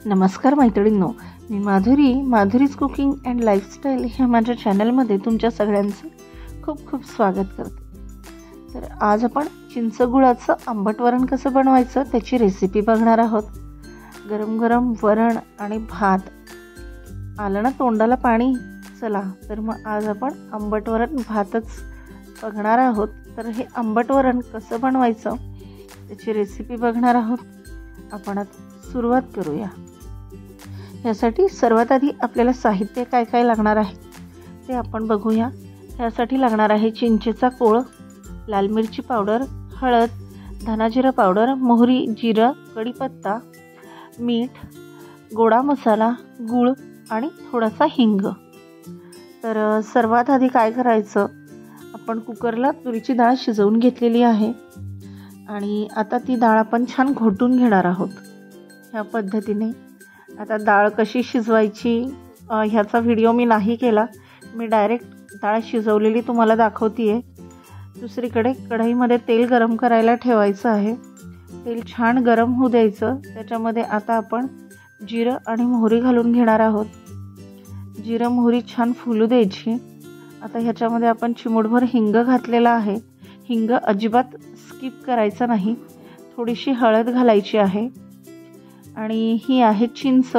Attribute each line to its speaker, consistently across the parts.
Speaker 1: नमस्कार मैत्रिणींनो, मी Madhuri's cooking and lifestyle ह्या माझ्या चॅनलमध्ये तुमच्या सगळ्यांचं खूप खूप स्वागत करते। तर आज आपण चिंच गुळाचं आंबट वरण कसं बनवायचं त्याची रेसिपी बघणार आहोत। गरम गरम वरण आणि भात आलं ना तोंडाला पाणी। चला तर मग आज आपण आंबट वरण भातच बघणार आहोत। तर हे आंबट वरण कसं बनवायचं त्याची रेसिपी बघणार आहोत। आपण आता सुरुवात करूया। यासाठी सर्वात आधी आपल्याला साहित्य काय काय लागणार आहे ते आपण बघूया। यासाठी लागणार आहे चिंचेचा कोळ, लाल मिरची पावडर, हळद, धना जिरा पावडर, मोहरी, जिरं, कढीपत्ता, मीठ, गोडा मसाला, गूळ आणि थोडासा हिंग। तर सर्वात आधी काय करायचं, आपण कुकरला तुरीची डाळ शिजवून घेतलेली आहे आणि आता ती डाळ आपण छान घोटून घेणार आहोत। ह्या पद्धतीने आता डाळ कशी शिजवायची ह्याचा व्हिडिओ मी नाही केला, मी डायरेक्ट डाळ शिजवलेली तुम्हाला दाखवतीये। दुसरीकडे कढईमध्ये तेल गरम करायला ठेवायचं आहे। तेल छान गरम होऊ द्यायचं। त्याच्यामध्ये आता आपण जिरं आणि मोहरी घालून घेणार आहोत। जिरं मोहरी छान फुलू द्यायची। आता ह्याच्यामध्ये आपण चिमूटभर हिंग घातलेला आहे। हिंग अजिबात स्किप करायचं नाही। थोडीशी हळद घालायची आहे आणि ही आहे चिंच।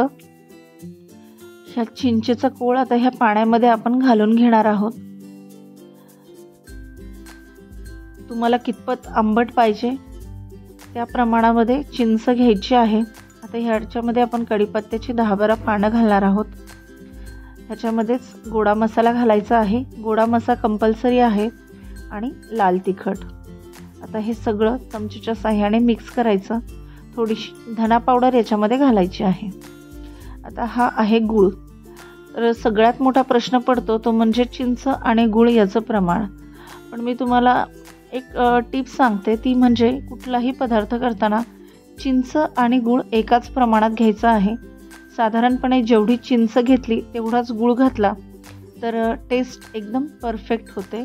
Speaker 1: ह्या चिंचेचा कोळ आता ह्या पाण्यामध्ये आपण घालून घेणार आहोत। तुम्हाला कितपत आंबट पाहिजे त्या प्रमाणामध्ये चिंच घ्यायची आहे। आता ह्याच्यामध्ये आपण कढीपत्त्याची 10-12 पानं घालणार आहोत। ह्याच्यामध्येच गोडा मसाला घालायचा आहे। गोडा मसाला कंपल्सरी आहे आणि लाल तिखट। आता हे सगळं चमच्याच्या साहाय्याने मिक्स करायचं। थोडीशी धना पावडर याच्यामध्ये घालायची आहे। आता हा आहे गूळ। तर सगळ्यात मोठा प्रश्न पडतो तो म्हणजे चिंच आणि गूळ याचं प्रमाण। पण मी तुम्हाला एक टिप सांगते, ती म्हणजे कुठलाही पदार्थ करताना चिंच आणि गूळ एकाच प्रमाणात घ्यायचा आहे। साधारणपणे जेवढी चिंच घेतली तेवढाच गूळ घातला तर टेस्ट एकदम परफेक्ट होते,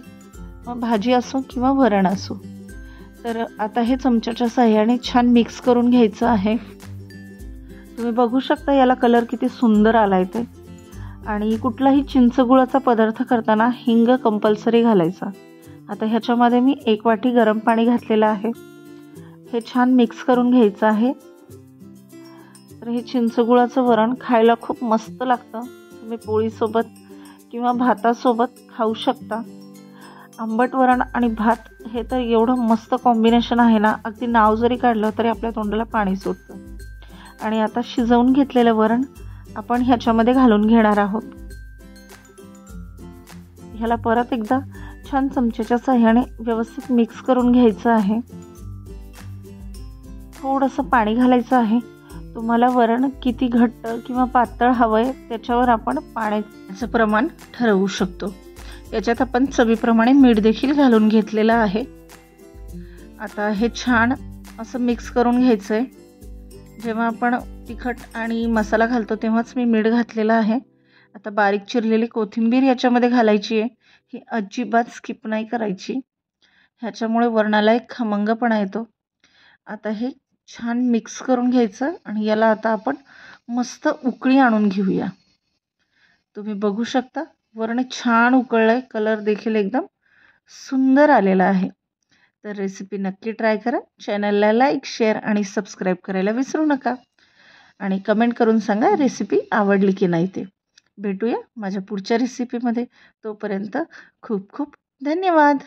Speaker 1: मग भाजी असो किंवा वरण असो। तर आता हे चमच्याच्या साहाय्याने छान मिक्स करून घ्यायचं आहे। तुम्ही बघू शकता याला कलर किती सुंदर आलाय ते। आणि कुठलाही चिंच गुळाचा पदार्थ करताना हिंग कंपल्सरी घालायचा। आता ह्याच्यामध्ये मी 1 वाटी गरम पाणी घातलेलं आहे। हे छान मिक्स करून घ्यायचं आहे। तर हे चिंच गुळाचं वरण खायला खूप मस्त लागतं। तुम्ही पोळीसोबत किंवा भातासोबत खाऊ शकता। आंबट वरण आणि भात हे तर एवढं मस्त कॉम्बिनेशन आहे ना, अगदी नाव जरी काढलं तरी आपल्या तोंडाला पाणी सुटतं। आणि आता शिजवून घेतलेलं वरण आपण ह्याच्यामध्ये घालून घेणार आहोत। ह्याला परत एकदा छान चमच्याच्या साहाय्याने व्यवस्थित मिक्स करून घ्यायचं आहे। थोडंसं पाणी घालायचं आहे। तुम्हाला वरण किती घट्ट किंवा पातळ हवंय त्याच्यावर आपण पाण्याचं प्रमाण ठरवू शकतो। याच्यात आपण चवीप्रमाणे मीठ देखील घालून घेतलेलं आहे। आता हे छान असं मिक्स करून घ्यायचंय। जेव्हा आपण तिखट आणि मसाला घालतो तेव्हाच मी मीठ घातलेलं आहे। आता बारीक चिरलेली कोथिंबीर याच्यामध्ये घालायची आहे। ही अजिबात स्किप नाही करायची, ह्याच्यामुळे वरणाला एक खमंगपणा येतो। आता हे छान मिक्स करून घ्यायचं आणि याला आता आपण मस्त उकळी आणून घेऊया। तुम्ही बघू शकता वरण छान उकळलंय, कलर देखील एकदम सुंदर आलेला आहे। तर रेसिपी नक्की ट्राय करा। चॅनलला लाईक, शेअर आणि सबस्क्राईब करायला विसरू नका आणि कमेंट करून सांगा रेसिपी आवडली की नाही ते। भेटूया माझ्या पुढच्या रेसिपीमध्ये। तोपर्यंत खूप खूप धन्यवाद।